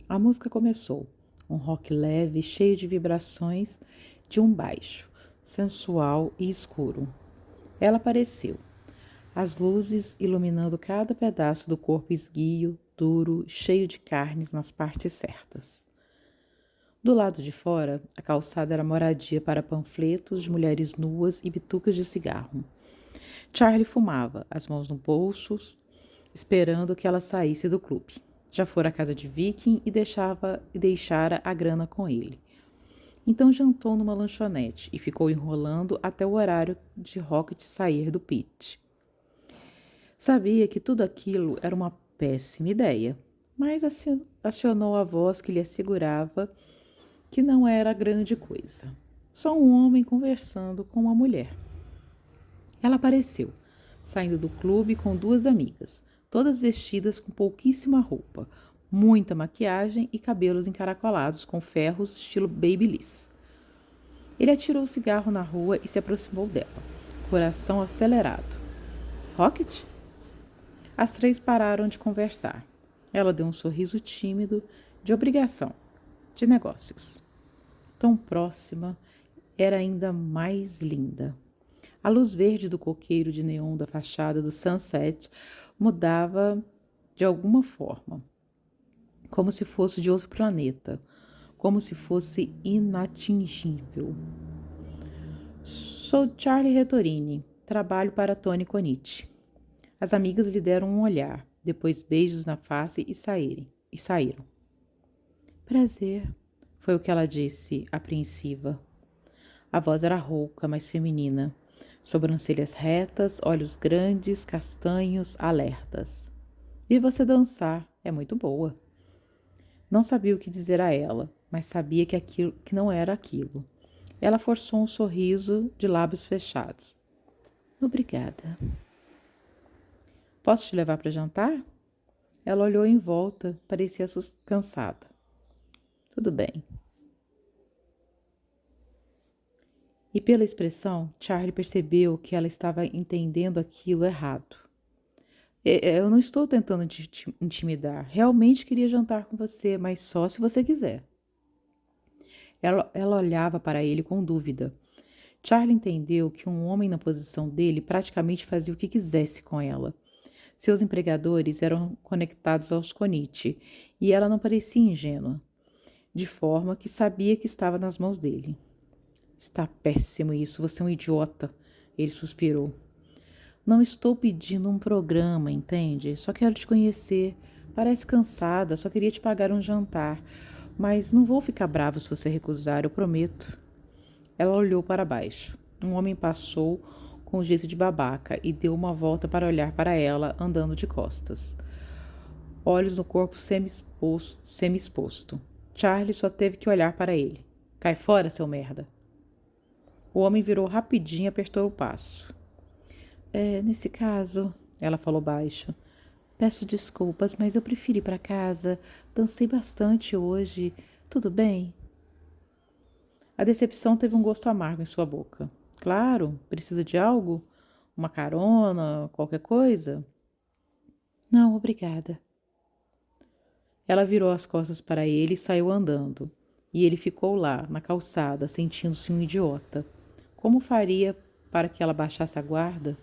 A música começou, um rock leve, cheio de vibrações de um baixo, sensual e escuro. Ela apareceu, as luzes iluminando cada pedaço do corpo esguio, duro, cheio de carnes nas partes certas. Do lado de fora, a calçada era moradia para panfletos de mulheres nuas e bitucas de cigarro. Charlie fumava, as mãos no bolso, esperando que ela saísse do clube. Já fora à casa de Viking e deixara a grana com ele. Então jantou numa lanchonete e ficou enrolando até o horário de Rocket sair do pit. Sabia que tudo aquilo era uma péssima ideia, mas acionou a voz que lhe assegurava que não era grande coisa. Só um homem conversando com uma mulher. Ela apareceu, saindo do clube com duas amigas, todas vestidas com pouquíssima roupa, muita maquiagem e cabelos encaracolados com ferros estilo babyliss. Ele atirou o cigarro na rua e se aproximou dela, coração acelerado. Rocket? As três pararam de conversar. Ela deu um sorriso tímido, de obrigação, de negócios. Tão próxima, era ainda mais linda. A luz verde do coqueiro de neon da fachada do Sunset mudava de alguma forma, como se fosse de outro planeta, como se fosse inatingível. Sou Charlie Retorini, trabalho para Tony Konichi. As amigas lhe deram um olhar, depois beijos na face e saíram. Prazer, foi o que ela disse, apreensiva. A voz era rouca, mas feminina. Sobrancelhas retas, olhos grandes, castanhos, alertas. Vi você dançar, é muito boa. Não sabia o que dizer a ela, mas sabia que não era aquilo. Ela forçou um sorriso de lábios fechados. Obrigada. Posso te levar para jantar? Ela olhou em volta, parecia cansada. Tudo bem. E pela expressão, Charlie percebeu que ela estava entendendo aquilo errado. Eu não estou tentando te intimidar. Realmente queria jantar com você, mas só se você quiser. Ela olhava para ele com dúvida. Charlie entendeu que um homem na posição dele praticamente fazia o que quisesse com ela. Seus empregadores eram conectados aos Konichi e ela não parecia ingênua, de forma que sabia que estava nas mãos dele. Está péssimo isso, você é um idiota, ele suspirou. Não estou pedindo um programa, entende? Só quero te conhecer. Parece cansada, só queria te pagar um jantar. Mas não vou ficar bravo se você recusar, eu prometo. Ela olhou para baixo. Um homem passou com um jeito de babaca e deu uma volta para olhar para ela, andando de costas. Olhos no corpo semi-exposto. Charlie só teve que olhar para ele. Cai fora, seu merda. O homem virou rapidinho e apertou o passo. Nesse caso, ela falou baixo, peço desculpas, mas eu prefiro ir para casa. Dancei bastante hoje. Tudo bem? A decepção teve um gosto amargo em sua boca. Claro, precisa de algo? Uma carona, qualquer coisa? Não, obrigada. Ela virou as costas para ele e saiu andando. E ele ficou lá, na calçada, sentindo-se um idiota. Como faria para que ela baixasse a guarda?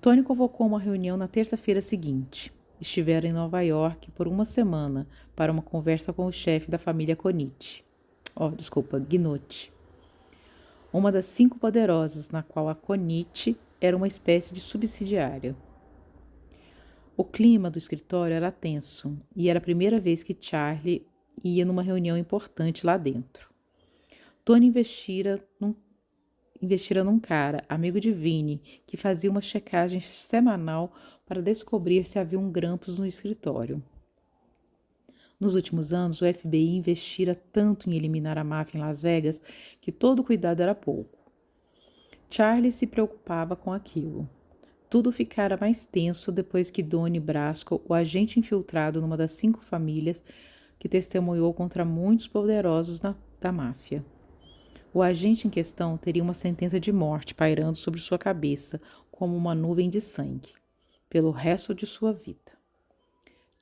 Tony convocou uma reunião na terça-feira seguinte. Estiveram em Nova York por uma semana para uma conversa com o chefe da família Ginotti. Uma das 5 poderosas, na qual a Konichi era uma espécie de subsidiária. O clima do escritório era tenso e era a primeira vez que Charlie ia numa reunião importante lá dentro. Tony investira num cara, amigo de Vinnie, que fazia uma checagem semanal para descobrir se havia um grampus no escritório. Nos últimos anos, o FBI investira tanto em eliminar a máfia em Las Vegas que todo cuidado era pouco. Charlie se preocupava com aquilo. Tudo ficara mais tenso depois que Donnie Brasco, o agente infiltrado numa das 5 famílias que testemunhou contra muitos poderosos da máfia. O agente em questão teria uma sentença de morte pairando sobre sua cabeça como uma nuvem de sangue, pelo resto de sua vida.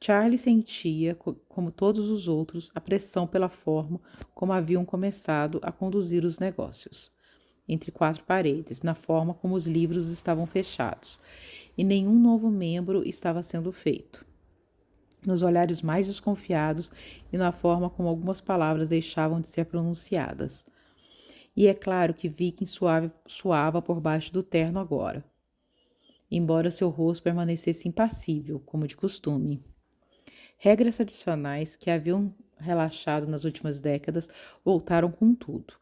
Charlie sentia, como todos os outros, a pressão pela forma como haviam começado a conduzir os negócios, entre quatro paredes, na forma como os livros estavam fechados, e nenhum novo membro estava sendo feito. Nos olhares mais desconfiados e na forma como algumas palavras deixavam de ser pronunciadas. E é claro que Viking suava por baixo do terno agora, embora seu rosto permanecesse impassível, como de costume. Regras tradicionais que haviam relaxado nas últimas décadas voltaram com tudo.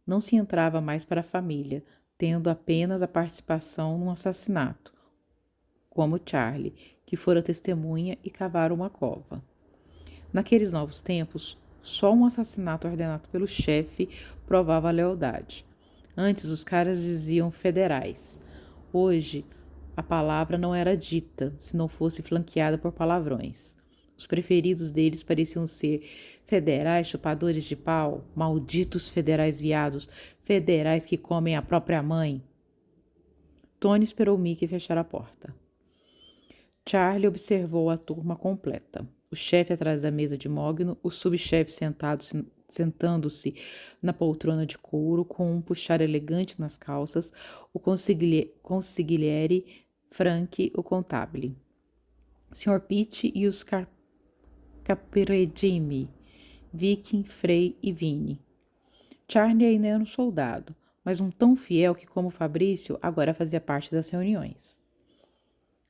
Não se entrava mais para a família, tendo apenas a participação num assassinato, como Charlie, que fora testemunha e cavara uma cova. Naqueles novos tempos, só um assassinato ordenado pelo chefe provava a lealdade. Antes, os caras diziam federais. Hoje, a palavra não era dita se não fosse flanqueada por palavrões. Os preferidos deles pareciam ser federais chupadores de pau, malditos federais viados, federais que comem a própria mãe. Tony esperou Mickey fechar a porta. Charlie observou a turma completa. O chefe atrás da mesa de mogno, o subchefe sentando-se na poltrona de couro com um puxar elegante nas calças, o consigliere Frank, o contábil, Sr. Pitt e os Caperegimi, Viking, Frey e Vini. Charlie ainda era um soldado, mas um tão fiel que, como Fabrício, agora fazia parte das reuniões.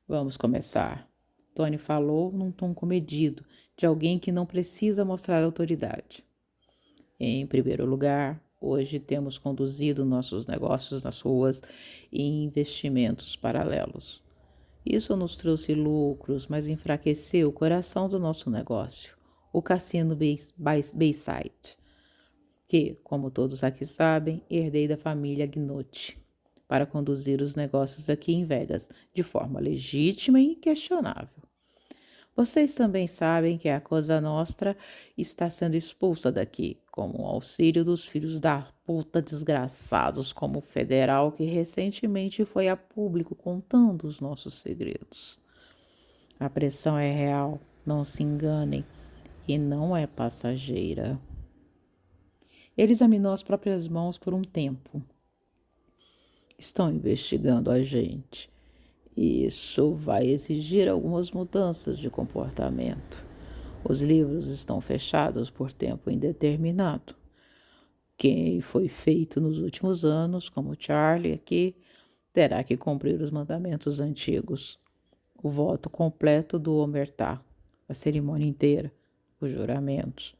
Vamos começar. Tony falou num tom comedido, de alguém que não precisa mostrar autoridade. Em primeiro lugar, hoje temos conduzido nossos negócios nas ruas e investimentos paralelos. Isso nos trouxe lucros, mas enfraqueceu o coração do nosso negócio, o Cassino Bayside, que, como todos aqui sabem, herdei da família Gnott, para conduzir os negócios aqui em Vegas, de forma legítima e inquestionável. Vocês também sabem que a Cosa Nostra está sendo expulsa daqui, como um auxílio dos filhos da puta desgraçados como o federal que recentemente foi a público contando os nossos segredos. A pressão é real, não se enganem, e não é passageira. Ele examinou as próprias mãos por um tempo. Estão investigando a gente. Isso vai exigir algumas mudanças de comportamento. Os livros estão fechados por tempo indeterminado. Quem foi feito nos últimos anos, como Charlie aqui, terá que cumprir os mandamentos antigos. O voto completo do Omertá, a cerimônia inteira, os juramentos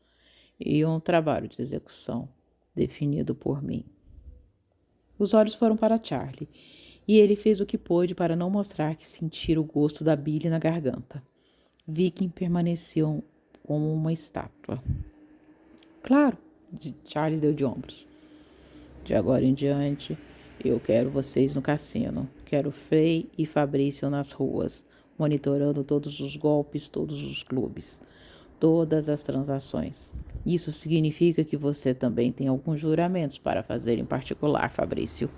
e um trabalho de execução definido por mim. Os olhos foram para Charlie, e ele fez o que pôde para não mostrar que sentira o gosto da bile na garganta. Viking permaneceu como uma estátua. Claro, Charles deu de ombros. De agora em diante, eu quero vocês no cassino. Quero Frey e Fabrício nas ruas, monitorando todos os golpes, todos os clubes, todas as transações. Isso significa que você também tem alguns juramentos para fazer em particular, Fabrício,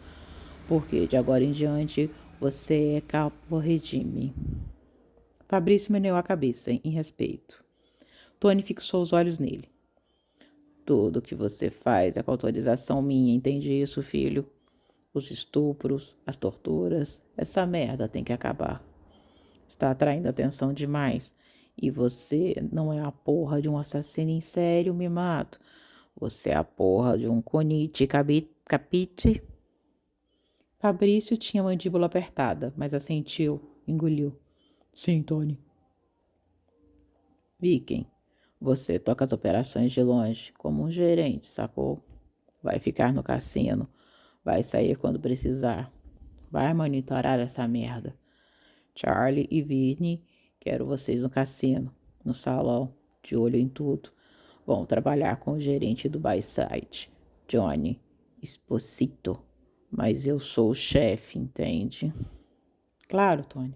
porque de agora em diante você é capo regime. Fabrício meneou a cabeça em respeito. Tony fixou os olhos nele. Tudo o que você faz é com autorização minha, entende isso, filho? Os estupros, as torturas, essa merda tem que acabar. Está atraindo atenção demais. E você não é a porra de um assassino em série, mimado. Você é a porra de um conite, capite? Fabrício tinha a mandíbula apertada, mas assentiu, engoliu. Sim, Tony. Viking, você toca as operações de longe, como um gerente, sacou? Vai ficar no cassino. Vai sair quando precisar. Vai monitorar essa merda. Charlie e Vinny, quero vocês no cassino, no salão, de olho em tudo. Vão trabalhar com o gerente do Bayside, Johnny Esposito. Mas eu sou o chefe, entende? Claro, Tony.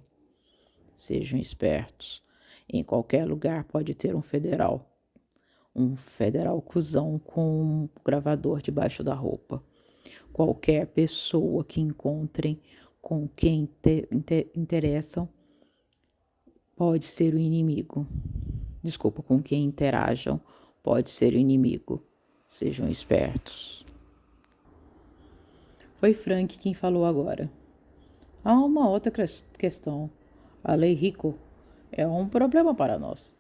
Sejam espertos. Em qualquer lugar pode ter um federal. Um federal cuzão com um gravador debaixo da roupa. Qualquer pessoa que encontrem com quem interessam pode ser o inimigo. Desculpa, com quem interajam pode ser o inimigo. Sejam espertos. Foi Frank quem falou agora. Há uma outra questão. A lei Rico é um problema para nós.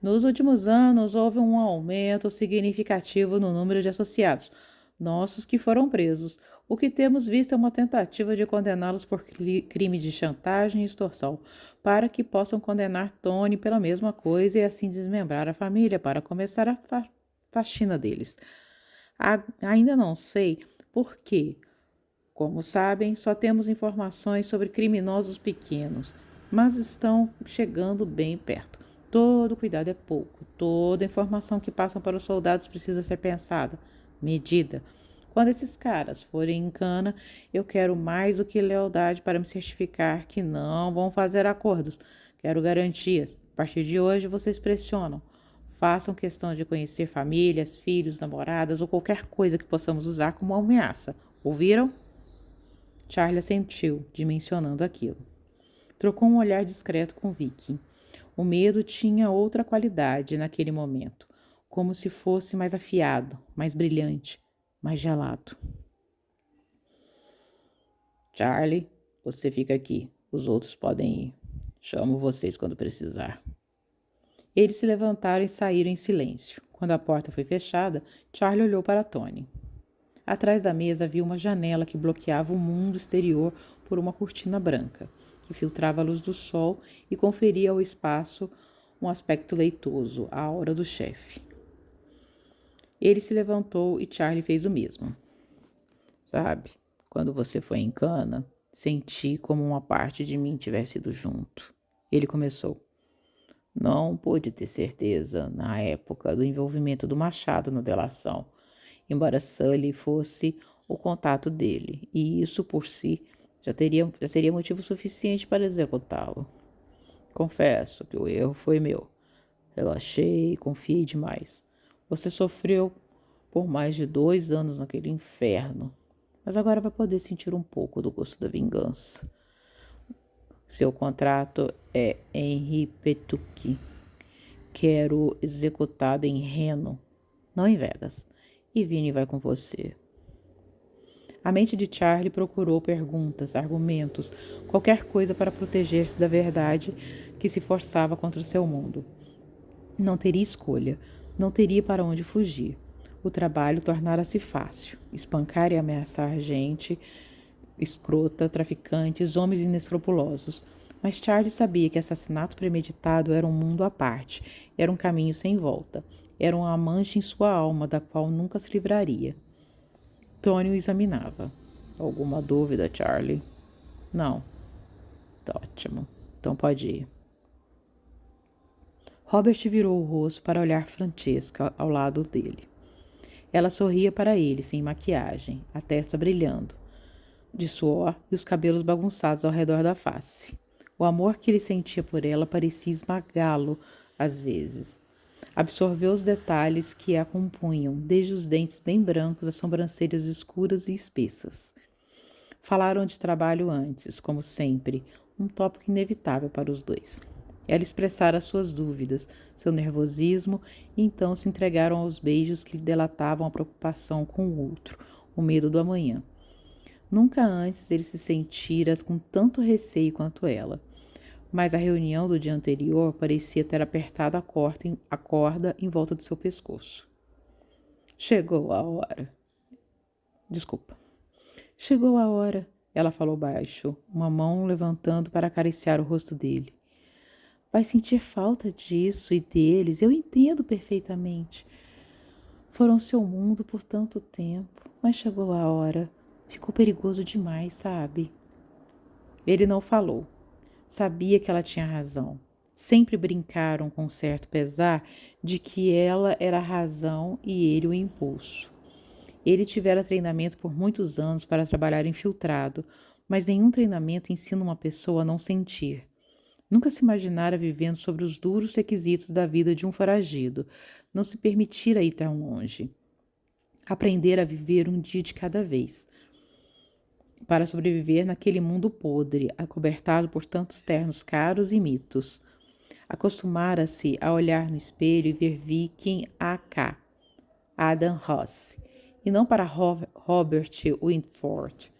Nos últimos anos, houve um aumento significativo no número de associados nossos que foram presos. O que temos visto é uma tentativa de condená-los por crime de chantagem e extorsão, para que possam condenar Tony pela mesma coisa e assim desmembrar a família para começar a faxina deles. Ainda não sei por quê. Como sabem, só temos informações sobre criminosos pequenos, mas estão chegando bem perto. Todo cuidado é pouco. Toda informação que passam para os soldados precisa ser pensada, medida. Quando esses caras forem em cana, eu quero mais do que lealdade para me certificar que não vão fazer acordos. Quero garantias. A partir de hoje, vocês pressionam. Façam questão de conhecer famílias, filhos, namoradas ou qualquer coisa que possamos usar como ameaça. Ouviram? Charlie assentiu, dimensionando aquilo. Trocou um olhar discreto com Vicky. O medo tinha outra qualidade naquele momento, como se fosse mais afiado, mais brilhante, mais gelado. Charlie, você fica aqui. Os outros podem ir. Chamo vocês quando precisar. Eles se levantaram e saíram em silêncio. Quando a porta foi fechada, Charlie olhou para Tony. Atrás da mesa havia uma janela que bloqueava o mundo exterior por uma cortina branca, que filtrava a luz do sol e conferia ao espaço um aspecto leitoso, a aura do chefe. Ele se levantou e Charlie fez o mesmo. Sabe, quando você foi em cana, senti como uma parte de mim tivesse ido junto. Ele começou. Não pude ter certeza na época do envolvimento do Machado na delação, embora Sully fosse o contato dele, e isso por si já seria motivo suficiente para executá-lo. Confesso que o erro foi meu. Relaxei e confiei demais. Você sofreu por mais de 2 anos naquele inferno, mas agora vai poder sentir um pouco do gosto da vingança. Seu contrato é Henri Petucci. Quero executado em Reno, não em Vegas. E Vinny vai com você. A mente de Charlie procurou perguntas, argumentos, qualquer coisa para proteger-se da verdade que se forçava contra seu mundo. Não teria escolha, não teria para onde fugir. O trabalho tornara-se fácil. Espancar e ameaçar gente escrota, traficantes, homens inescrupulosos. Mas Charlie sabia que assassinato premeditado era um mundo à parte, era um caminho sem volta, era uma mancha em sua alma da qual nunca se livraria. Tony o examinava. Alguma dúvida, Charlie? Não. Ótimo. Então pode ir. Robert virou o rosto para olhar Francesca ao lado dele. Ela sorria para ele, sem maquiagem, a testa brilhando de suor e os cabelos bagunçados ao redor da face. O amor que ele sentia por ela parecia esmagá-lo às vezes. Absorveu os detalhes que a compunham, desde os dentes bem brancos às sobrancelhas escuras e espessas. Falaram de trabalho antes, como sempre, um tópico inevitável para os dois. Ela expressara suas dúvidas, seu nervosismo, e então se entregaram aos beijos que lhe delatavam a preocupação com o outro, o medo do amanhã. Nunca antes ele se sentira com tanto receio quanto ela, mas a reunião do dia anterior parecia ter apertado a corda em volta do seu pescoço. Chegou a hora. Desculpa. Chegou a hora, ela falou baixo, uma mão levantando para acariciar o rosto dele. Vai sentir falta disso e deles, eu entendo perfeitamente. Foram seu mundo por tanto tempo, mas chegou a hora. Ficou perigoso demais, sabe? Ele não falou. Sabia que ela tinha razão. Sempre brincaram com certo pesar de que ela era a razão e ele o impulso. Ele tivera treinamento por muitos anos para trabalhar infiltrado, mas nenhum treinamento ensina uma pessoa a não sentir. Nunca se imaginara vivendo sobre os duros requisitos da vida de um foragido, não se permitira ir tão longe. Aprender a viver um dia de cada vez, para sobreviver naquele mundo podre, acobertado por tantos ternos caros e mitos. Acostumara-se a olhar no espelho e ver Viking A.K., Adam Ross, e não para Robert Wintford.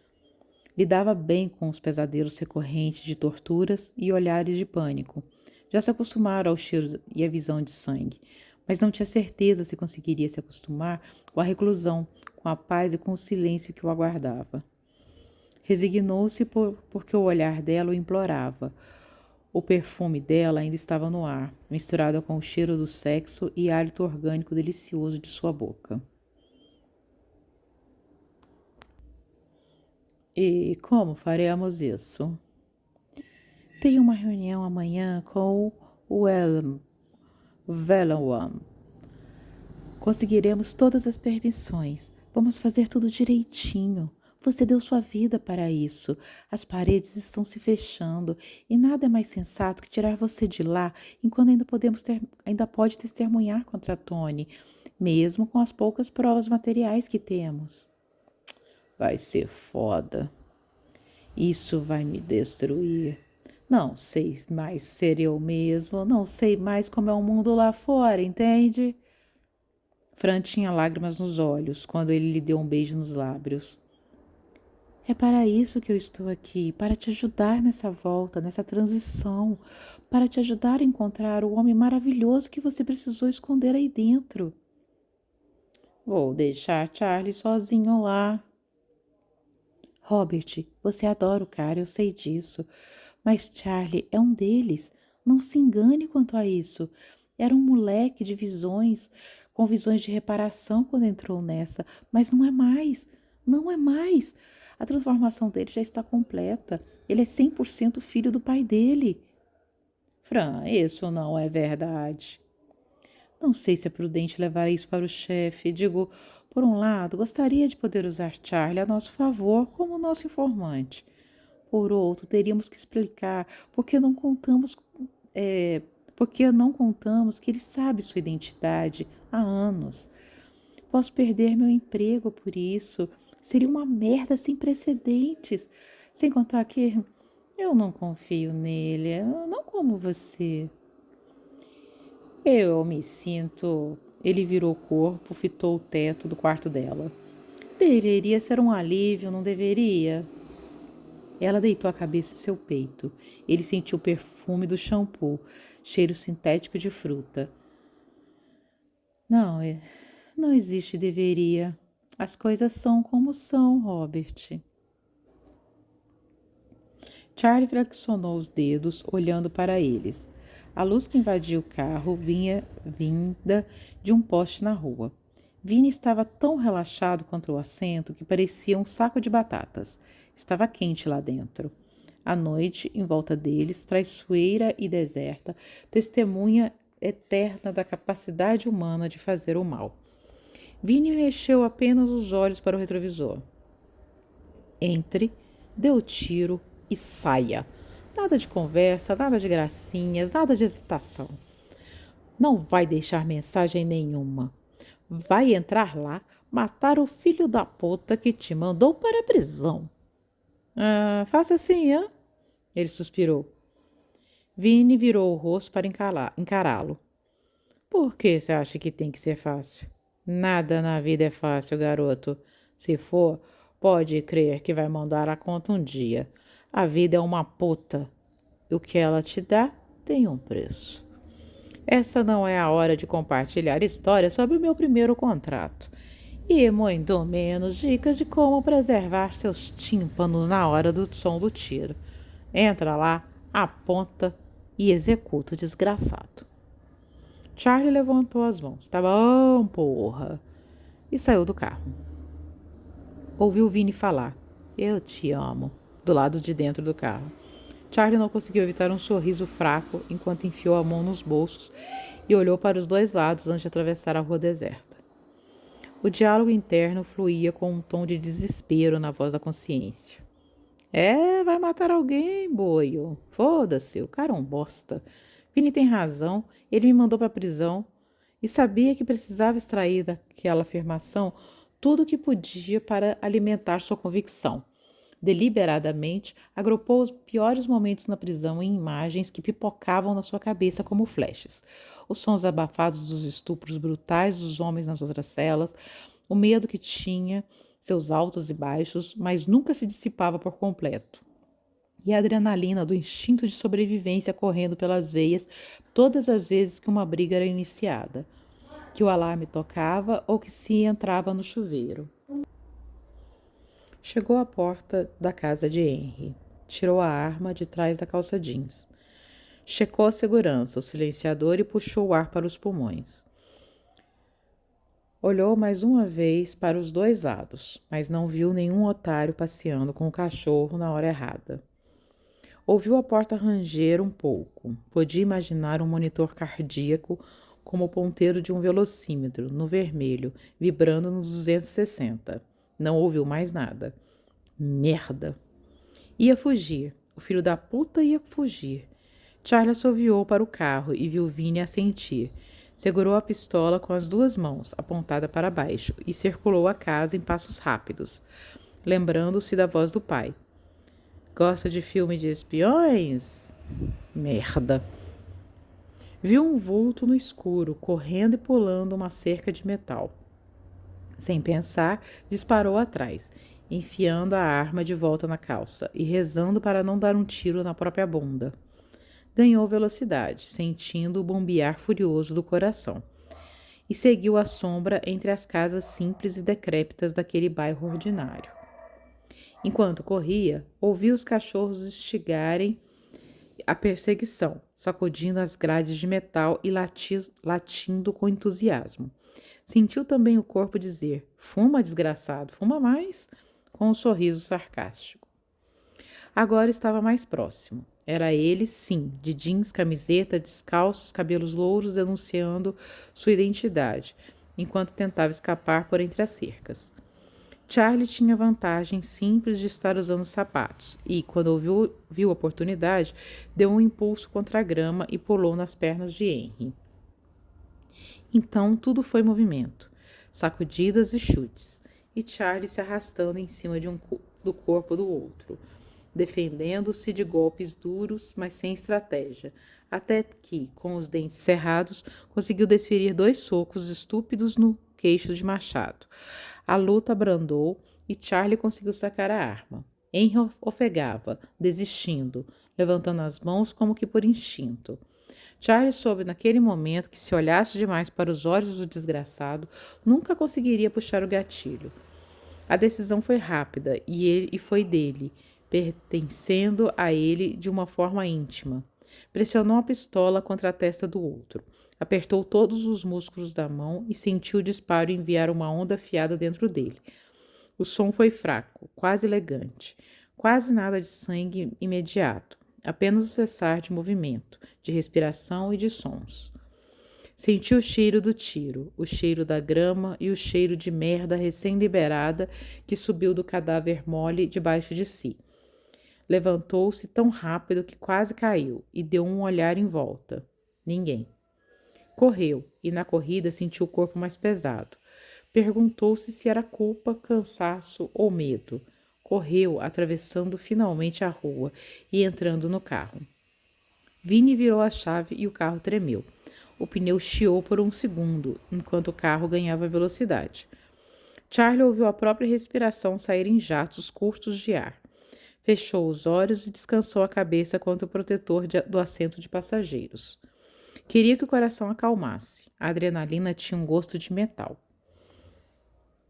Lidava bem com os pesadelos recorrentes de torturas e olhares de pânico. Já se acostumara ao cheiro e à visão de sangue, mas não tinha certeza se conseguiria se acostumar com a reclusão, com a paz e com o silêncio que o aguardava. Resignou-se porque o olhar dela o implorava. O perfume dela ainda estava no ar, misturado com o cheiro do sexo e hálito orgânico delicioso de sua boca. E como faremos isso? Tenho uma reunião amanhã com o Velwan. Conseguiremos todas as permissões. Vamos fazer tudo direitinho. Você deu sua vida para isso. As paredes estão se fechando e nada é mais sensato que tirar você de lá enquanto ainda pode testemunhar contra Tony, mesmo com as poucas provas materiais que temos. Vai ser foda. Isso vai me destruir. Não sei mais ser eu mesmo, não sei mais como é o mundo lá fora, entende? Fran tinha lágrimas nos olhos quando ele lhe deu um beijo nos lábios. É para isso que eu estou aqui, para te ajudar nessa volta, nessa transição, para te ajudar a encontrar o homem maravilhoso que você precisou esconder aí dentro. Vou deixar Charlie sozinho lá. Robert, você adora o cara, eu sei disso. Mas Charlie é um deles. Não se engane quanto a isso. Era um moleque de visões, com visões de reparação quando entrou nessa. Mas não é mais. Não é mais. A transformação dele já está completa. Ele é 100% filho do pai dele. Fran, isso não é verdade. Não sei se é prudente levar isso para o chefe. Digo, por um lado, gostaria de poder usar Charlie a nosso favor como nosso informante. Por outro, teríamos que explicar porque não contamos que ele sabe sua identidade há anos. Posso perder meu emprego por isso. Seria uma merda sem precedentes. Sem contar que eu não confio nele, não como você. Eu me sinto. Ele virou o corpo, fitou o teto do quarto dela. Deveria ser um alívio, não deveria? Ela deitou a cabeça em seu peito. Ele sentiu o perfume do shampoo, cheiro sintético de fruta. Não, não existe deveria. As coisas são como são, Robert. Charlie flexionou os dedos, olhando para eles. A luz que invadia o carro vinda de um poste na rua. Vini estava tão relaxado contra o assento que parecia um saco de batatas. Estava quente lá dentro. A noite, em volta deles, traiçoeira e deserta, testemunha eterna da capacidade humana de fazer o mal. Vini mexeu apenas os olhos para o retrovisor. Entre, dê o tiro e saia. Nada de conversa, nada de gracinhas, nada de hesitação. Não vai deixar mensagem nenhuma. Vai entrar lá, matar o filho da puta que te mandou para a prisão. Ah, faça assim, hã? Ele suspirou. Vini virou o rosto para encará-lo. Por que você acha que tem que ser fácil? Nada na vida é fácil, garoto. Se for, pode crer que vai mandar a conta um dia. A vida é uma puta. O que ela te dá tem um preço. Essa não é a hora de compartilhar histórias sobre o meu primeiro contrato. E muito menos dicas de como preservar seus tímpanos na hora do som do tiro. Entra lá, aponta e executa o desgraçado. Charlie levantou as mãos. Tá bom, porra. E saiu do carro. Ouviu Vini falar. Eu te amo. Do lado de dentro do carro. Charlie não conseguiu evitar um sorriso fraco enquanto enfiou a mão nos bolsos e olhou para os dois lados antes de atravessar a rua deserta. O diálogo interno fluía com um tom de desespero na voz da consciência. É, vai matar alguém, boio. Foda-se, o cara é um bosta. Vini tem razão, ele me mandou para a prisão e sabia que precisava extrair daquela afirmação tudo o que podia para alimentar sua convicção. Deliberadamente, agrupou os piores momentos na prisão em imagens que pipocavam na sua cabeça como flechas. Os sons abafados dos estupros brutais dos homens nas outras celas, o medo que tinha, seus altos e baixos, mas nunca se dissipava por completo. E a adrenalina do instinto de sobrevivência correndo pelas veias todas as vezes que uma briga era iniciada, que o alarme tocava ou que se entrava no chuveiro. Chegou à porta da casa de Henry. Tirou a arma de trás da calça jeans. Checou a segurança, o silenciador e puxou o ar para os pulmões. Olhou mais uma vez para os dois lados, mas não viu nenhum otário passeando com o cachorro na hora errada. Ouviu a porta ranger um pouco. Podia imaginar um monitor cardíaco como o ponteiro de um velocímetro, no vermelho, vibrando nos 260. Não ouviu mais nada. Merda! Ia fugir. O filho da puta ia fugir. Charlie assoviou para o carro e viu Vinnie assentir. Segurou a pistola com as duas mãos, apontada para baixo, e circulou a casa em passos rápidos, lembrando-se da voz do pai. Gosta de filme de espiões? Merda! Viu um vulto no escuro, correndo e pulando uma cerca de metal. Sem pensar, disparou atrás, enfiando a arma de volta na calça e rezando para não dar um tiro na própria bunda. Ganhou velocidade, sentindo o bombear furioso do coração, e seguiu a sombra entre as casas simples e decrépitas daquele bairro ordinário. Enquanto corria, ouviu os cachorros instigarem a perseguição, sacudindo as grades de metal e latindo com entusiasmo. Sentiu também o corpo dizer: "Fuma, desgraçado, fuma mais", com um sorriso sarcástico. Agora estava mais próximo. Era ele, sim, de jeans, camiseta, descalços, cabelos louros, denunciando sua identidade, enquanto tentava escapar por entre as cercas. Charlie tinha a vantagem simples de estar usando sapatos e, quando viu a oportunidade, deu um impulso contra a grama e pulou nas pernas de Henry. Então tudo foi movimento, sacudidas e chutes, e Charlie se arrastando em cima do corpo do outro, defendendo-se de golpes duros, mas sem estratégia, até que, com os dentes cerrados, conseguiu desferir 2 socos estúpidos no queixo de Machado. A luta abrandou e Charlie conseguiu sacar a arma. Henry ofegava, desistindo, levantando as mãos como que por instinto. Charlie soube naquele momento que, se olhasse demais para os olhos do desgraçado, nunca conseguiria puxar o gatilho. A decisão foi rápida e foi dele, pertencendo a ele de uma forma íntima. Pressionou a pistola contra a testa do outro. Apertou todos os músculos da mão e sentiu o disparo enviar uma onda afiada dentro dele. O som foi fraco, quase elegante. Quase nada de sangue imediato. Apenas o cessar de movimento, de respiração e de sons. Sentiu o cheiro do tiro, o cheiro da grama e o cheiro de merda recém-liberada que subiu do cadáver mole debaixo de si. Levantou-se tão rápido que quase caiu e deu um olhar em volta. Ninguém. Correu e na corrida sentiu o corpo mais pesado. Perguntou-se se era culpa, cansaço ou medo. Correu, atravessando finalmente a rua e entrando no carro. Vinnie virou a chave e o carro tremeu. O pneu chiou por um segundo, enquanto o carro ganhava velocidade. Charlie ouviu a própria respiração sair em jatos curtos de ar. Fechou os olhos e descansou a cabeça contra o protetor do assento de passageiros. Queria que o coração acalmasse. A adrenalina tinha um gosto de metal.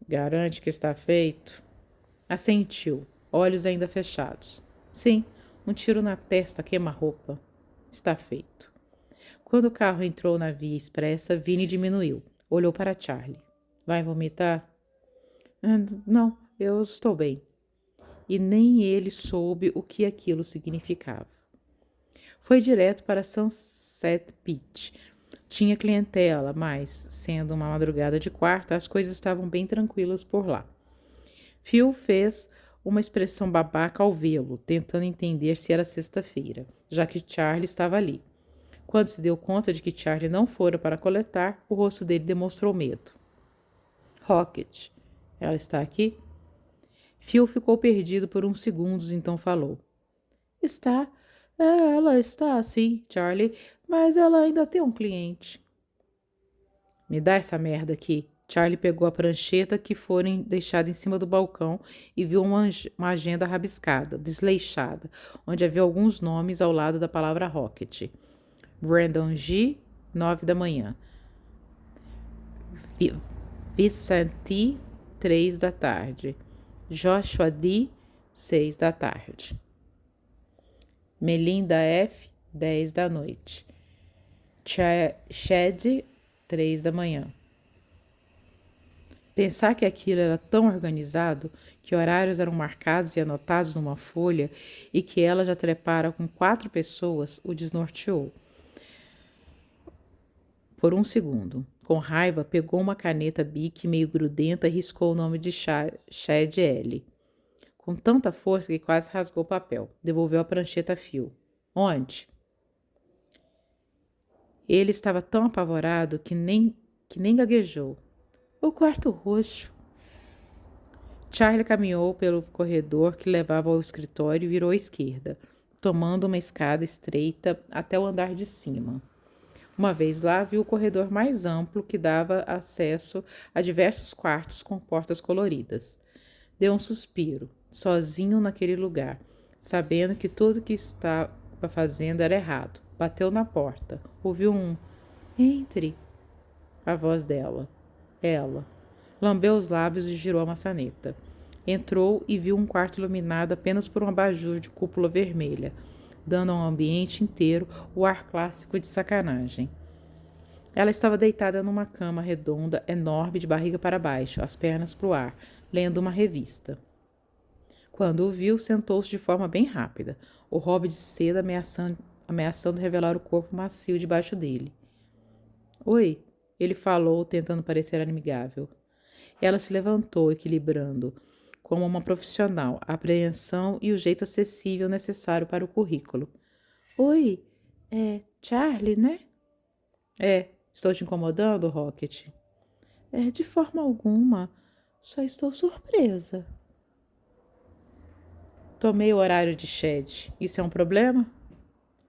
Garante que está feito? Assentiu, olhos ainda fechados. Sim, um tiro na testa queima a roupa. Está feito. Quando o carro entrou na via expressa, Vinnie diminuiu. Olhou para Charlie. Vai vomitar? Não, eu estou bem. E nem ele soube o que aquilo significava. Foi direto para Sunset Beach. Tinha clientela, mas, sendo uma madrugada de quarta, as coisas estavam bem tranquilas por lá. Phil fez uma expressão babaca ao vê-lo, tentando entender se era sexta-feira, já que Charlie estava ali. Quando se deu conta de que Charlie não fora para coletar, o rosto dele demonstrou medo. Rocket, ela está aqui? Phil ficou perdido por uns segundos, então falou. Está. Ela está, sim, Charlie, mas ela ainda tem um cliente. Me dá essa merda aqui. Charlie pegou a prancheta que foram deixada em cima do balcão e viu uma agenda rabiscada, desleixada, onde havia alguns nomes ao lado da palavra Rocket. Brandon G, 9 da manhã. Vicente, 3 da tarde. Joshua D, 6 da tarde. Melinda F, 10 da noite. Chad, 3 da manhã. Pensar que aquilo era tão organizado, que horários eram marcados e anotados numa folha e que ela já trepara com 4 pessoas o desnorteou. Por um segundo, com raiva, pegou uma caneta Bic meio grudenta e riscou o nome de Chad L. Com tanta força que quase rasgou o papel. Devolveu a prancheta a Phil. Onde? Ele estava tão apavorado que nem gaguejou. O quarto roxo. Charlie caminhou pelo corredor que levava ao escritório e virou à esquerda, tomando uma escada estreita até o andar de cima. Uma vez lá, viu o corredor mais amplo que dava acesso a diversos quartos com portas coloridas. Deu um suspiro, sozinho naquele lugar, sabendo que tudo que estava fazendo era errado. Bateu na porta, ouviu um "Entre", a voz dela. Ela lambeu os lábios e girou a maçaneta. Entrou e viu um quarto iluminado apenas por um abajur de cúpula vermelha, dando ao ambiente inteiro o ar clássico de sacanagem. Ela estava deitada numa cama redonda, enorme, de barriga para baixo, as pernas para o ar, lendo uma revista. Quando o viu, sentou-se de forma bem rápida, o hobby de seda ameaçando revelar o corpo macio debaixo dele. Oi, ele falou, tentando parecer amigável. Ela se levantou, equilibrando, como uma profissional, a apreensão e o jeito acessível necessário para o currículo. Oi, é Charlie, né? Estou te incomodando, Rocket? De forma alguma, só estou surpresa. Tomei o horário de Chad. Isso é um problema?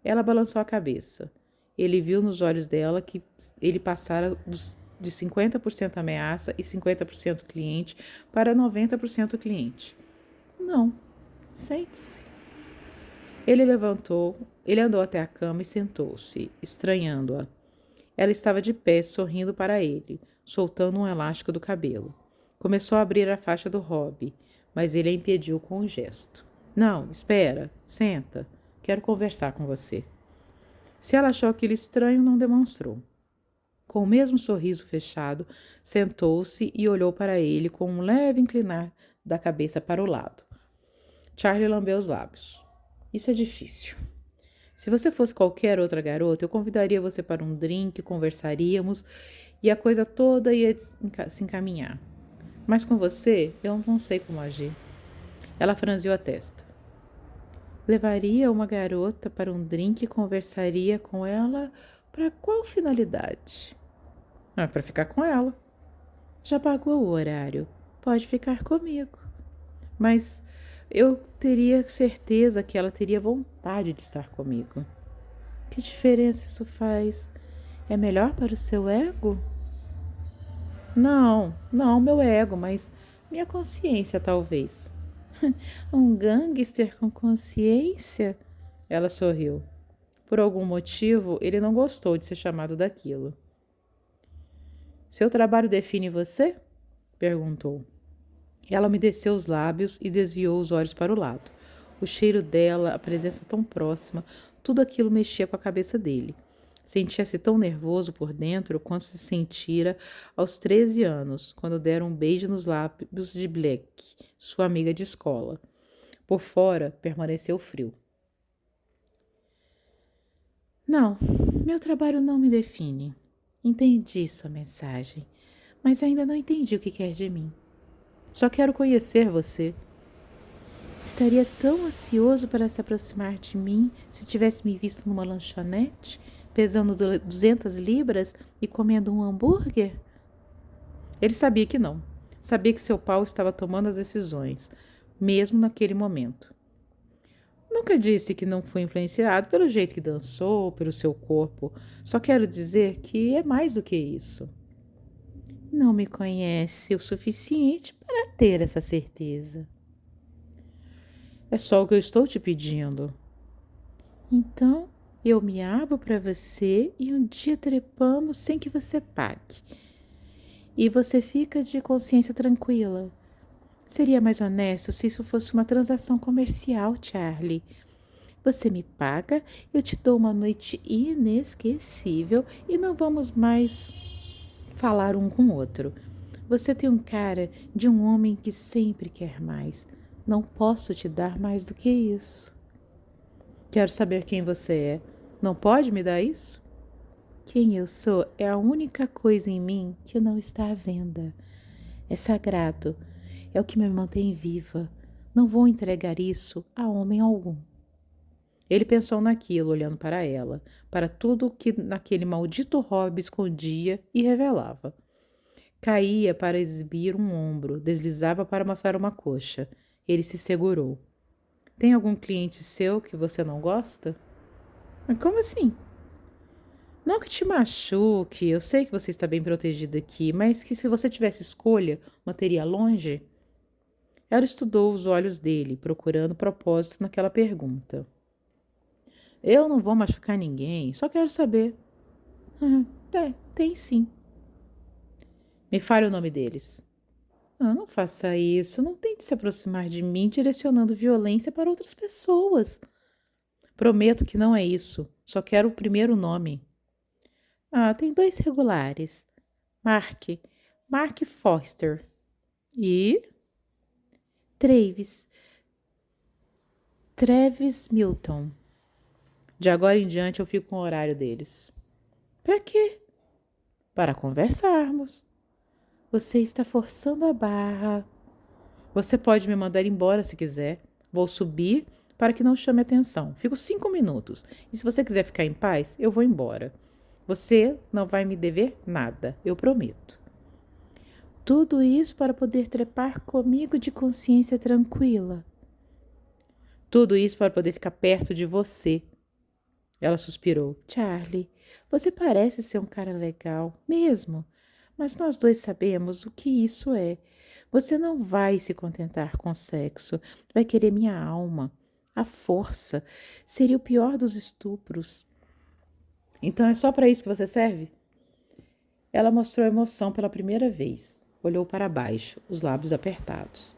Ela balançou a cabeça. Ele viu nos olhos dela que ele passara de 50% ameaça e 50% cliente para 90% cliente. Não, sente-se. Ele andou até a cama e sentou-se, estranhando-a. Ela estava de pé, sorrindo para ele, soltando um elástico do cabelo. Começou a abrir a faixa do hobby, mas ele a impediu com um gesto. Não, espera, senta. Quero conversar com você. Se ela achou aquilo estranho, não demonstrou. Com o mesmo sorriso fechado, sentou-se e olhou para ele com um leve inclinar da cabeça para o lado. Charlie lambeu os lábios. Isso é difícil. Se você fosse qualquer outra garota, eu convidaria você para um drink, conversaríamos e a coisa toda ia se encaminhar. Mas com você, eu não sei como agir. Ela franziu a testa. Levaria uma garota para um drink e conversaria com ela para qual finalidade? Para ficar com ela. Já pagou o horário. Pode ficar comigo. Mas eu teria certeza que ela teria vontade de estar comigo. Que diferença isso faz? É melhor para o seu ego? Não, meu ego, mas minha consciência talvez. Um gangster com consciência? Ela sorriu. Por algum motivo, ele não gostou de ser chamado daquilo. Seu trabalho define você? Perguntou. Ela umedeceu os lábios e desviou os olhos para o lado. O cheiro dela, a presença tão próxima, tudo aquilo mexia com a cabeça dele. Sentia-se tão nervoso por dentro quanto se sentira aos 13 anos, quando deram um beijo nos lábios de Black, sua amiga de escola. Por fora, permaneceu frio. Não, meu trabalho não me define. Entendi sua mensagem, mas ainda não entendi o que quer de mim. Só quero conhecer você. Estaria tão ansioso para se aproximar de mim se tivesse me visto numa lanchonete, pesando 200 libras e comendo um hambúrguer? Ele sabia que não. Sabia que seu pau estava tomando as decisões, mesmo naquele momento. Nunca disse que não foi influenciado pelo jeito que dançou, pelo seu corpo. Só quero dizer que é mais do que isso. Não me conhece o suficiente para ter essa certeza. É só o que eu estou te pedindo. Então, eu me abro para você e um dia trepamos sem que você pague. E você fica de consciência tranquila. Seria mais honesto se isso fosse uma transação comercial, Charlie. Você me paga, eu te dou uma noite inesquecível e não vamos mais falar um com o outro. Você tem um cara de um homem que sempre quer mais. Não posso te dar mais do que isso. Quero saber quem você é. Não pode me dar isso? Quem eu sou é a única coisa em mim que não está à venda. É sagrado. É o que me mantém viva. Não vou entregar isso a homem algum. Ele pensou naquilo, olhando para ela, para tudo o que naquele maldito hobby escondia e revelava. Caía para exibir um ombro, deslizava para mostrar uma coxa. Ele se segurou. Tem algum cliente seu que você não gosta? Como assim? Não que te machuque, eu sei que você está bem protegida aqui, mas que se você tivesse escolha, manteria longe? Ela estudou os olhos dele, procurando propósito naquela pergunta. Eu não vou machucar ninguém, só quero saber. Tem sim. Me fale o nome deles. Não faça isso, não tente se aproximar de mim direcionando violência para outras pessoas. Prometo que não é isso, só quero o primeiro nome. Tem 2 regulares. Mark Foster. E? Travis Milton. De agora em diante eu fico com o horário deles. Para quê? Para conversarmos. Você está forçando a barra. Você pode me mandar embora se quiser. Vou subir para que não chame atenção. Fico 5 minutos. E se você quiser ficar em paz, eu vou embora. Você não vai me dever nada, eu prometo. Tudo isso para poder trepar comigo de consciência tranquila. Tudo isso para poder ficar perto de você. Ela suspirou. Charlie, você parece ser um cara legal, mesmo. Mas nós dois sabemos o que isso é. Você não vai se contentar com sexo. Vai querer minha alma. A força. Seria o pior dos estupros. Então é só para isso que você serve? Ela mostrou emoção pela primeira vez. Olhou para baixo, os lábios apertados.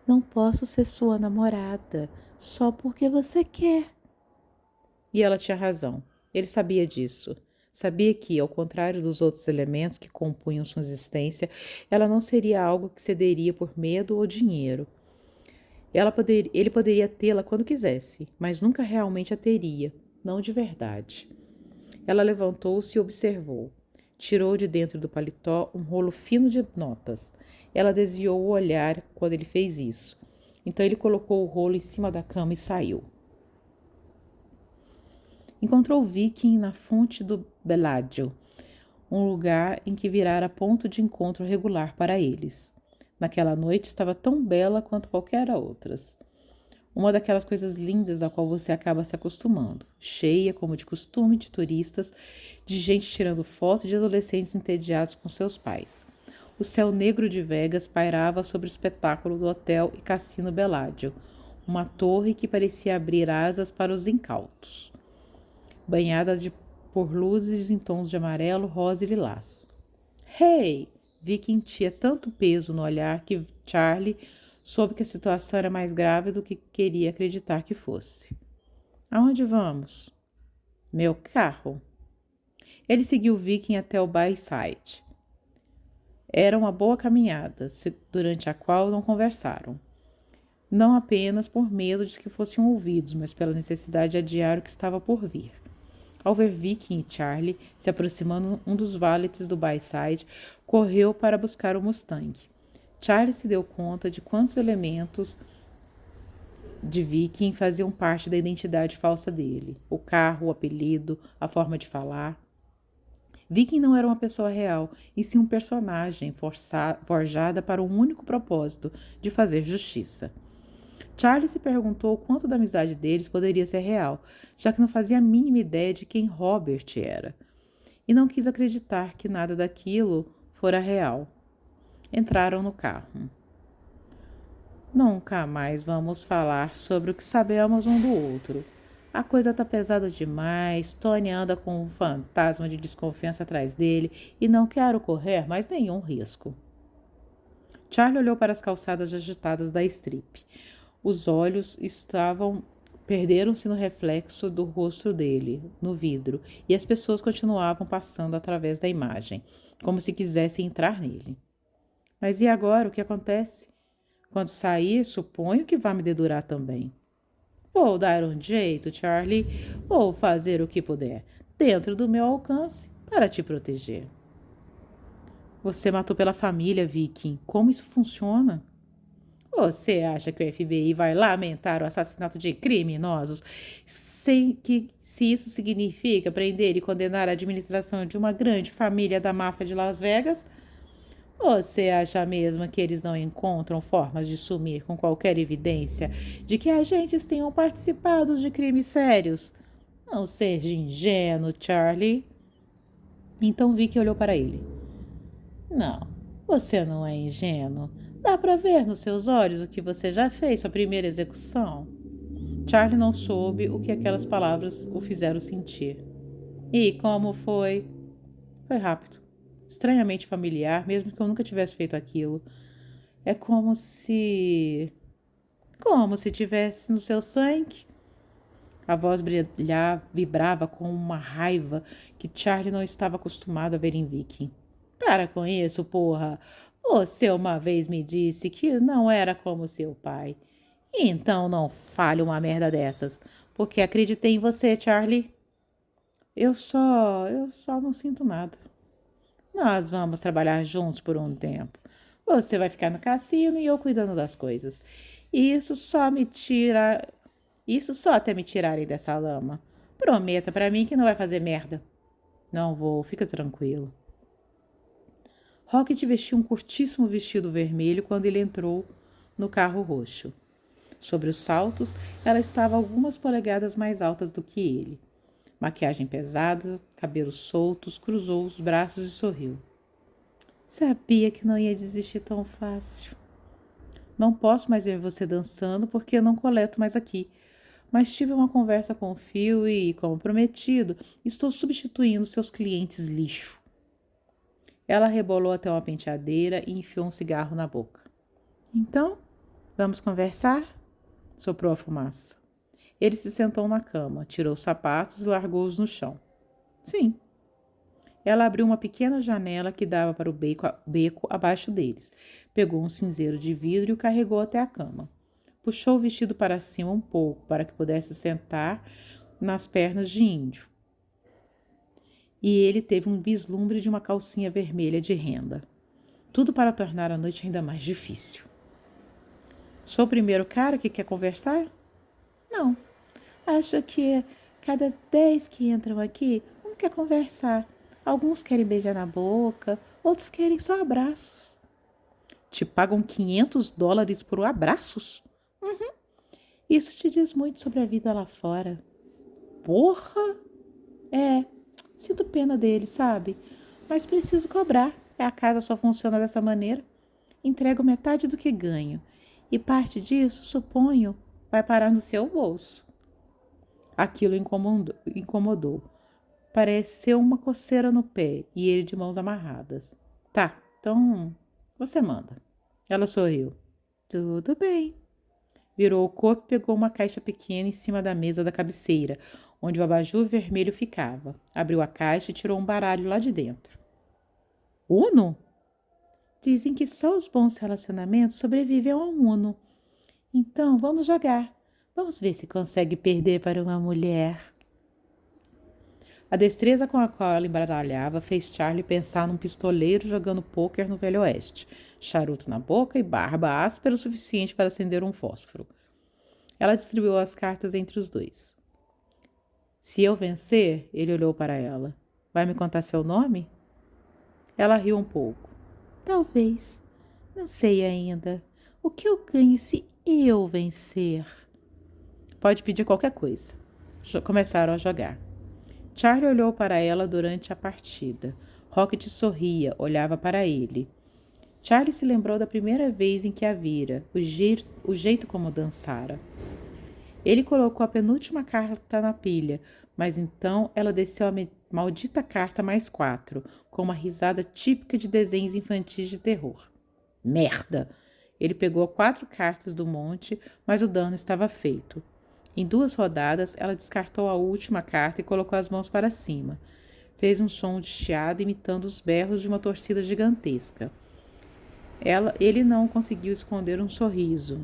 Não posso ser sua namorada, só porque você quer. E ela tinha razão. Ele sabia disso. Sabia que, ao contrário dos outros elementos que compunham sua existência, ela não seria algo que cederia por medo ou dinheiro. Ele poderia tê-la quando quisesse, mas nunca realmente a teria, não de verdade. Ela levantou-se e observou. Tirou de dentro do paletó um rolo fino de notas. Ela desviou o olhar quando ele fez isso. Então ele colocou o rolo em cima da cama e saiu. Encontrou Viking na fonte do Bellagio, um lugar em que virara ponto de encontro regular para eles. Naquela noite estava tão bela quanto qualquer outras. Uma daquelas coisas lindas a qual você acaba se acostumando, cheia, como de costume, de turistas, de gente tirando foto e de adolescentes entediados com seus pais. O céu negro de Vegas pairava sobre o espetáculo do hotel e cassino Bellagio, uma torre que parecia abrir asas para os incautos, banhada por luzes em tons de amarelo, rosa e lilás. Hey! Viking tinha tanto peso no olhar que Charlie soube que a situação era mais grave do que queria acreditar que fosse. Aonde vamos? Meu carro. Ele seguiu Viking até o Bayside. Era uma boa caminhada, durante a qual não conversaram. Não apenas por medo de que fossem ouvidos, mas pela necessidade de adiar o que estava por vir. Ao ver Viking e Charlie se aproximando, um dos valetes do Bayside correu para buscar o Mustang. Charlie se deu conta de quantos elementos de Viking faziam parte da identidade falsa dele. O carro, o apelido, a forma de falar. Viking não era uma pessoa real, e sim um personagem forjada para um único propósito, de fazer justiça. Charlie se perguntou quanto da amizade deles poderia ser real, já que não fazia a mínima ideia de quem Robert era, e não quis acreditar que nada daquilo fora real. Entraram no carro. Nunca mais vamos falar sobre o que sabemos um do outro. A coisa tá pesada demais. Tony anda com um fantasma de desconfiança atrás dele e não quero correr mais nenhum risco. Charlie olhou para as calçadas agitadas da Strip. Os olhos perderam-se no reflexo do rosto dele, no vidro, e as pessoas continuavam passando através da imagem, como se quisessem entrar nele. Mas e agora, o que acontece? Quando sair, suponho que vai me dedurar também. Vou dar um jeito, Charlie. Vou fazer o que puder, dentro do meu alcance, para te proteger. Você matou pela família, Viking. Como isso funciona? Você acha que o FBI vai lamentar o assassinato de criminosos sem que se isso significa prender e condenar a administração de uma grande família da máfia de Las Vegas? Você acha mesmo que eles não encontram formas de sumir com qualquer evidência de que agentes tenham participado de crimes sérios? Não seja ingênuo, Charlie. Então Vicky olhou para ele. Não, você não é ingênuo. Dá para ver nos seus olhos o que você já fez, sua primeira execução. Charlie não soube o que aquelas palavras o fizeram sentir. E como foi? Foi rápido. Estranhamente familiar, mesmo que eu nunca tivesse feito aquilo. É como se tivesse no seu sangue. A voz vibrava com uma raiva que Charlie não estava acostumado a ver em Vicky. Para com isso, porra. Você uma vez me disse que não era como seu pai. Então não fale uma merda dessas, porque acreditei em você, Charlie. Eu só não sinto nada. Nós vamos trabalhar juntos por um tempo. Você vai ficar no cassino e eu cuidando das coisas. Isso só até me tirarem dessa lama. Prometa pra mim que não vai fazer merda. Não vou, fica tranquilo. Rocket vestiu um curtíssimo vestido vermelho quando ele entrou no carro roxo. Sobre os saltos, ela estava algumas polegadas mais altas do que ele. Maquiagem pesada, cabelos soltos, cruzou os braços e sorriu. Sabia que não ia desistir tão fácil. Não posso mais ver você dançando porque eu não coleto mais aqui. Mas tive uma conversa com o Phil e, como prometido, estou substituindo seus clientes lixo. Ela rebolou até uma penteadeira e enfiou um cigarro na boca. Então, vamos conversar? Soprou a fumaça. Ele se sentou na cama, tirou os sapatos e largou-os no chão. Sim. Ela abriu uma pequena janela que dava para o beco abaixo deles. Pegou um cinzeiro de vidro e o carregou até a cama. Puxou o vestido para cima um pouco para que pudesse sentar nas pernas de índio. E ele teve um vislumbre de uma calcinha vermelha de renda. Tudo para tornar a noite ainda mais difícil. Sou o primeiro cara que quer conversar? Não. Acho que cada 10 que entram aqui, um quer conversar. Alguns querem beijar na boca, outros querem só abraços. Te pagam $500 por abraços? Uhum. Isso te diz muito sobre a vida lá fora. Porra! Sinto pena dele, sabe? Mas preciso cobrar. A casa só funciona dessa maneira. Entrego metade do que ganho. E parte disso, suponho, vai parar no seu bolso. Aquilo incomodou. Pareceu uma coceira no pé e ele de mãos amarradas. Tá, então você manda. Ela sorriu. Tudo bem. Virou o corpo e pegou uma caixa pequena em cima da mesa da cabeceira, onde o abajur vermelho ficava. Abriu a caixa e tirou um baralho lá de dentro. Uno? Dizem que só os bons relacionamentos sobrevivem ao Uno. Então, vamos jogar. Vamos ver se consegue perder para uma mulher. A destreza com a qual ela embaralhava fez Charlie pensar num pistoleiro jogando pôquer no Velho Oeste, charuto na boca e barba áspera o suficiente para acender um fósforo. Ela distribuiu as cartas entre os dois. Se eu vencer, ele olhou para ela. Vai me contar seu nome? Ela riu um pouco. Talvez. Não sei ainda. O que eu ganho se eu vencer? Pode pedir qualquer coisa. Começaram a jogar. Charlie olhou para ela durante a partida. Rocket sorria, olhava para ele. Charlie se lembrou da primeira vez em que a vira, o jeito como dançara. Ele colocou a penúltima carta na pilha, mas então ela desceu a maldita carta mais 4, com uma risada típica de desenhos infantis de terror. Merda! Ele pegou 4 cartas do monte, mas o dano estava feito. Em 2 rodadas, ela descartou a última carta e colocou as mãos para cima. Fez um som de chiado imitando os berros de uma torcida gigantesca. Ele não conseguiu esconder um sorriso,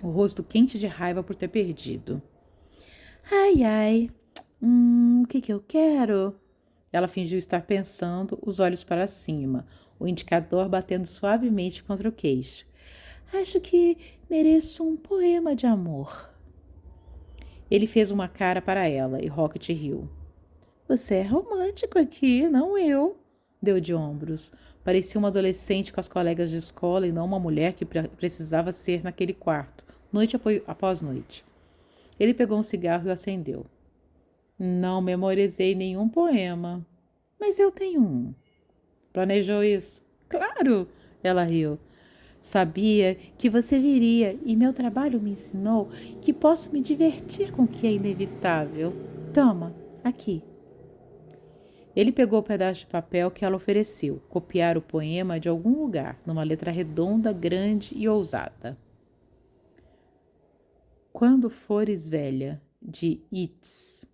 o rosto quente de raiva por ter perdido. Ai, ai, o que eu quero? Ela fingiu estar pensando, os olhos para cima, o indicador batendo suavemente contra o queixo. Acho que mereço um poema de amor. Ele fez uma cara para ela e Rocket riu. Você é romântico aqui, não eu, deu de ombros. Parecia uma adolescente com as colegas de escola e não uma mulher que precisava ser naquele quarto, noite após noite. Ele pegou um cigarro e o acendeu. Não memorizei nenhum poema, mas eu tenho um. Planejou isso? Claro, ela riu. Sabia que você viria e meu trabalho me ensinou que posso me divertir com o que é inevitável. Toma, aqui. Ele pegou o pedaço de papel que ela ofereceu, copiar o poema de algum lugar, numa letra redonda, grande e ousada. Quando fores velha, de Yeats.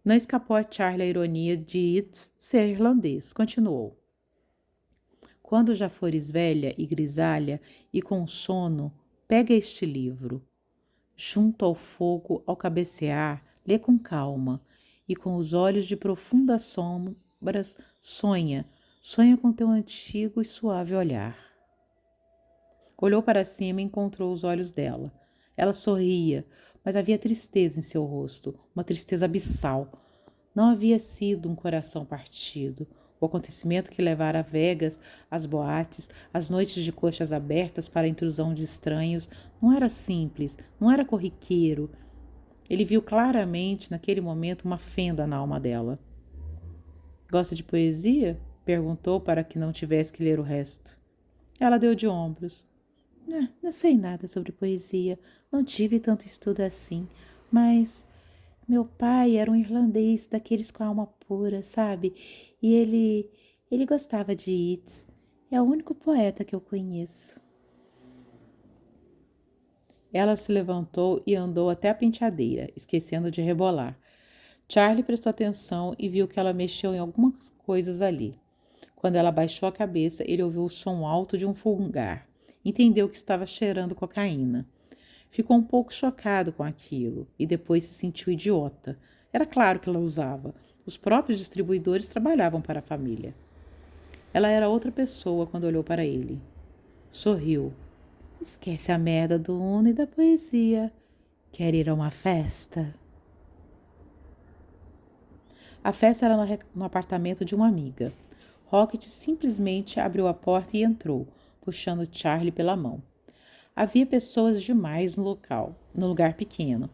Não escapou a Charlie a ironia de Yeats ser irlandês. Continuou. Quando já fores velha e grisalha e com sono, pega este livro. Junto ao fogo, ao cabecear, lê com calma e com os olhos de profundas sombras, sonha com teu antigo e suave olhar. Olhou para cima e encontrou os olhos dela. Ela sorria, mas havia tristeza em seu rosto, uma tristeza abissal. Não havia sido um coração partido. O acontecimento que levara a Vegas, as boates, as noites de coxas abertas para a intrusão de estranhos, não era simples, não era corriqueiro. Ele viu claramente, naquele momento, uma fenda na alma dela. Gosta de poesia? Perguntou para que não tivesse que ler o resto. Ela deu de ombros. Não sei nada sobre poesia, não tive tanto estudo assim, mas meu pai era um irlandês daqueles com a alma pura, sabe? E ele gostava de Yeats. É o único poeta que eu conheço. Ela se levantou e andou até a penteadeira, esquecendo de rebolar. Charlie prestou atenção e viu que ela mexeu em algumas coisas ali. Quando ela abaixou a cabeça, ele ouviu o som alto de um fungar. Entendeu que estava cheirando cocaína. Ficou um pouco chocado com aquilo e depois se sentiu idiota. Era claro que ela usava. Os próprios distribuidores trabalhavam para a família. Ela era outra pessoa quando olhou para ele. Sorriu. Esquece a merda do Uno e da poesia. Quer ir a uma festa? A festa era no apartamento de uma amiga. Rocket simplesmente abriu a porta e entrou, puxando Charlie pela mão. Havia pessoas demais no lugar pequeno.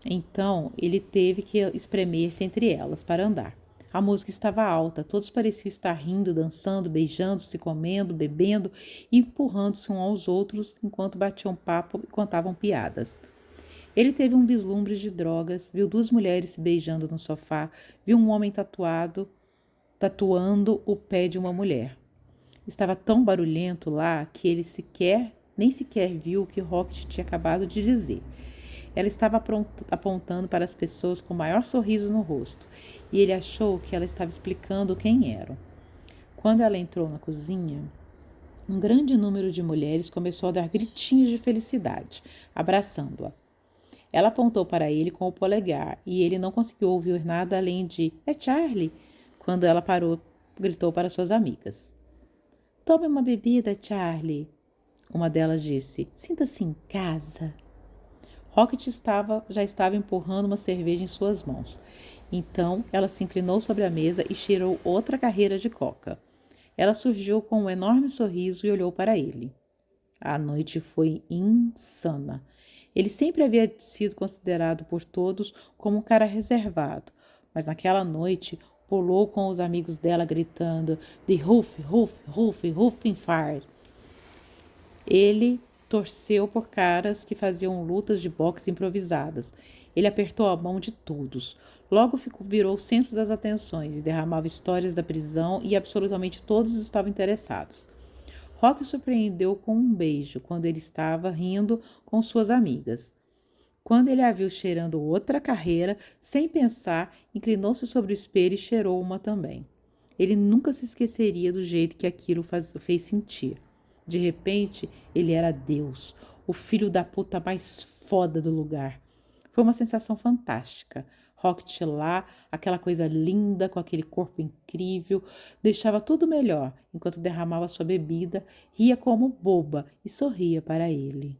Então, ele teve que espremer-se entre elas para andar. A música estava alta, todos pareciam estar rindo, dançando, beijando-se, comendo, bebendo e empurrando-se uns aos outros enquanto batiam papo e contavam piadas. Ele teve um vislumbre de drogas, viu 2 mulheres se beijando no sofá, viu um homem tatuando o pé de uma mulher. Estava tão barulhento lá que ele nem sequer viu o que Rocket tinha acabado de dizer. Ela estava apontando para as pessoas com o maior sorriso no rosto, e ele achou que ela estava explicando quem eram. Quando ela entrou na cozinha, um grande número de mulheres começou a dar gritinhos de felicidade, abraçando-a. Ela apontou para ele com o polegar, e ele não conseguiu ouvir nada além de "É Charlie!" Quando ela parou, gritou para suas amigas. "Tome uma bebida, Charlie." Uma delas disse, "Sinta-se em casa." Rocket já estava empurrando uma cerveja em suas mãos. Então, ela se inclinou sobre a mesa e cheirou outra carreira de coca. Ela surgiu com um enorme sorriso e olhou para ele. A noite foi insana. Ele sempre havia sido considerado por todos como um cara reservado, mas naquela noite pulou com os amigos dela gritando de Ruff, Ruff, Ruff, Ruffenfire. Ele torceu por caras que faziam lutas de boxe improvisadas. Ele apertou a mão de todos. Logo virou o centro das atenções e derramava histórias da prisão e absolutamente todos estavam interessados. Rock o surpreendeu com um beijo quando ele estava rindo com suas amigas. Quando ele a viu cheirando outra carreira, sem pensar, inclinou-se sobre o espelho e cheirou uma também. Ele nunca se esqueceria do jeito que aquilo fez sentir. De repente, ele era Deus, o filho da puta mais foda do lugar. Foi uma sensação fantástica. Rocket lá, aquela coisa linda, com aquele corpo incrível, deixava tudo melhor, enquanto derramava sua bebida, ria como boba e sorria para ele.